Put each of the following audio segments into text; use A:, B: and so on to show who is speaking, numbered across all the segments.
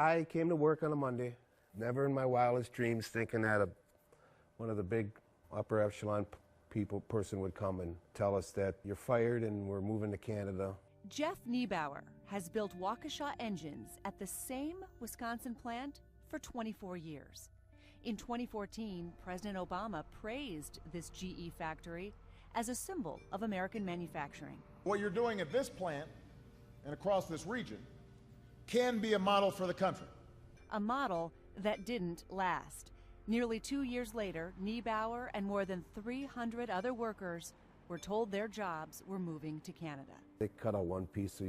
A: I came to work on a Monday, never in my wildest dreams thinking that one of the big upper echelon person would come and tell us that you're fired and we're moving to Canada.
B: Jeff Niebauer has built Waukesha engines at the same Wisconsin plant for 24 years. In 2014, President Obama praised this GE factory as a symbol of American manufacturing.
C: What you're doing at this plant and across this region can be a model for the country.
B: A model that didn't last. Nearly 2 years later, Niebauer and more than 300 other workers were told their jobs were moving to Canada.
A: They cut out one piece of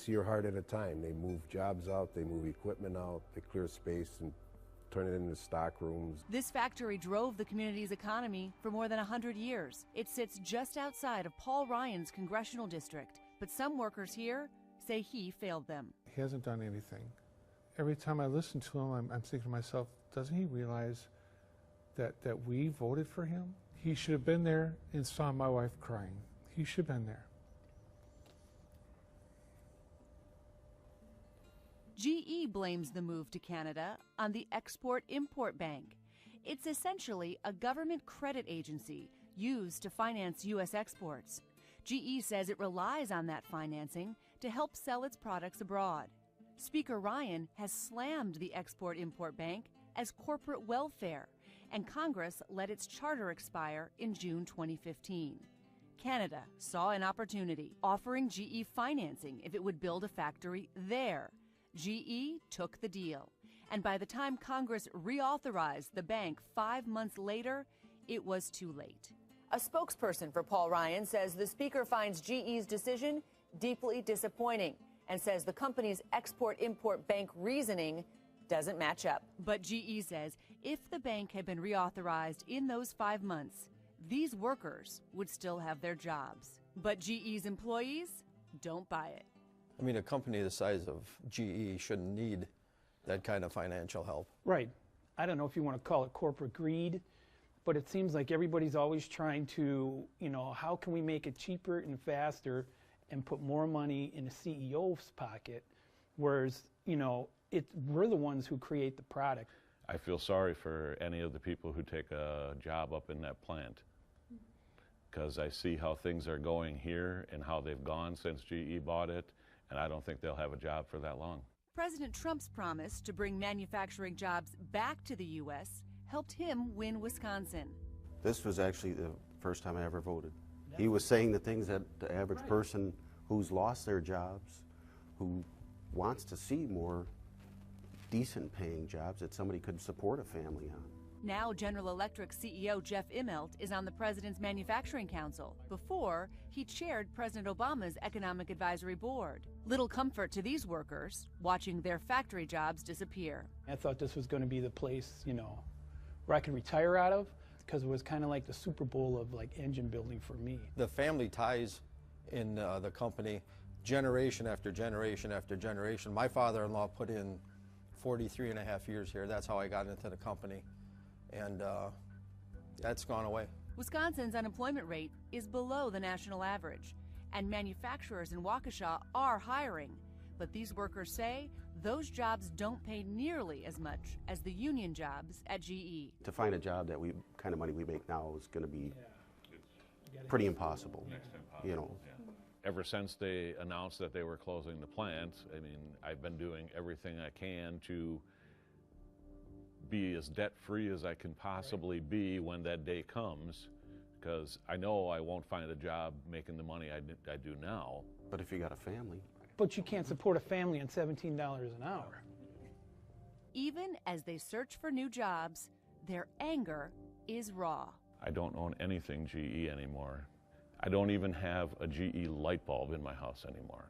A: your heart at a time. They move jobs out, they move equipment out, they clear space and turn it into stock rooms.
B: This factory drove the community's economy for more than 100 years. It sits just outside of Paul Ryan's congressional district, but some workers here say he failed them.
D: He hasn't done anything. Every time I listen to him, I'm thinking to myself, doesn't he realize that we voted for him? He should have been there and saw my wife crying. He should have been there.
B: GE blames the move to Canada on the Export-Import Bank. It's essentially a government credit agency used to finance U.S. exports. GE says it relies on that financing to help sell its products abroad. Speaker Ryan has slammed the Export-Import Bank as corporate welfare, and Congress let its charter expire in June 2015. Canada saw an opportunity, offering GE financing if it would build a factory there. GE took the deal, and by the time Congress reauthorized the bank 5 months later, it was too late. A spokesperson for Paul Ryan says the Speaker finds GE's decision deeply disappointing and says the company's Export-Import Bank reasoning doesn't match up. But GE says if the bank had been reauthorized in those 5 months, these workers would still have their jobs. But GE's employees don't buy it.
E: I mean, a company the size of GE shouldn't need that kind of financial help.
F: Right. I don't know if you want to call it corporate greed, but it seems like everybody's always trying to, how can we make it cheaper and faster and put more money in the CEO's pocket, whereas, we're the ones who create the product.
G: I feel sorry for any of the people who take a job up in that plant, because I see how things are going here and how they've gone since GE bought it, and I don't think they'll have a job for that long.
B: President Trump's promise to bring manufacturing jobs back to the U.S. helped him win Wisconsin.
H: This was actually the first time I ever voted. He was saying the things that the average person who's lost their jobs, who wants to see more decent paying jobs that somebody could support a family on.
B: Now General Electric CEO Jeff Immelt is on the President's Manufacturing Council. Before, he chaired President Obama's Economic Advisory Board. Little comfort to these workers watching their factory jobs disappear.
F: I thought this was going to be the place, where I could retire out of, because it was kind of like the Super Bowl of engine building for me.
E: The family ties in the company, generation after generation after generation. My father-in-law put in 43 and a half years here. That's how I got into the company. And that's gone away.
B: Wisconsin's unemployment rate is below the national average, and manufacturers in Waukesha are hiring. But these workers say those jobs don't pay nearly as much as the union jobs at GE.
H: To find a job that kind of money we make now is going to be pretty impossible.
G: Ever since they announced that they were closing the plant, I've been doing everything I can to be as debt-free as I can possibly be when that day comes, because I know I won't find a job making the money I do now.
H: But if you got a family.
F: But you can't support a family on $17 an hour.
B: Even as they search for new jobs, their anger is raw.
G: I don't own anything GE anymore. I don't even have a GE light bulb in my house anymore.